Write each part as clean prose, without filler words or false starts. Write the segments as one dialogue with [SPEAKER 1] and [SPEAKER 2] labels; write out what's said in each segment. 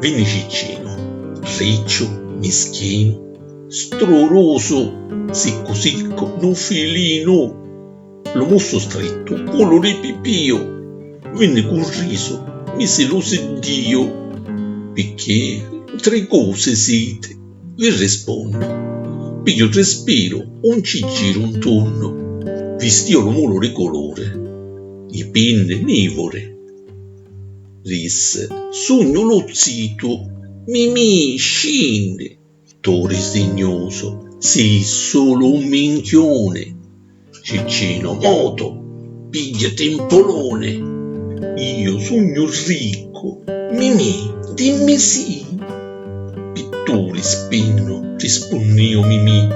[SPEAKER 1] Vini ciccino, riccio, mischino, stroroso, sicco sicco, non filino, lo mosso stretto, colore pipio, venne col riso, mise lo seddio, perché tre cose siete, vi rispondo, piglio il respiro, un ci giro intorno, vestio lo molo di colore, i penne nivore, disse, sogno lo zito, Mimì, scende, Tori sdegnoso, sei solo un minchione, Ciccino moto, piglia tempolone, io sogno ricco, Mimì, dimmi sì. Pittore spinno, risponneo Mimì,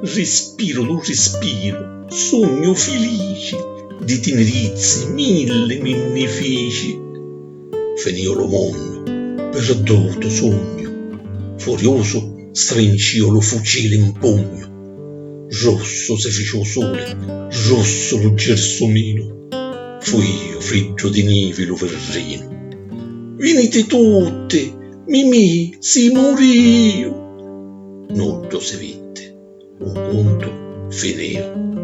[SPEAKER 1] respiro lo respiro, sogno felice, di tenerizie mille minnifici. Finio lo mondo, perduto sogno, furioso strincio lo fucile in pugno, rosso se fece sole, rosso lo gersomino, fui io friggio di neve lo verrino. Venite tutte, Mimì, si morio. Notto se vette, un conto fineo.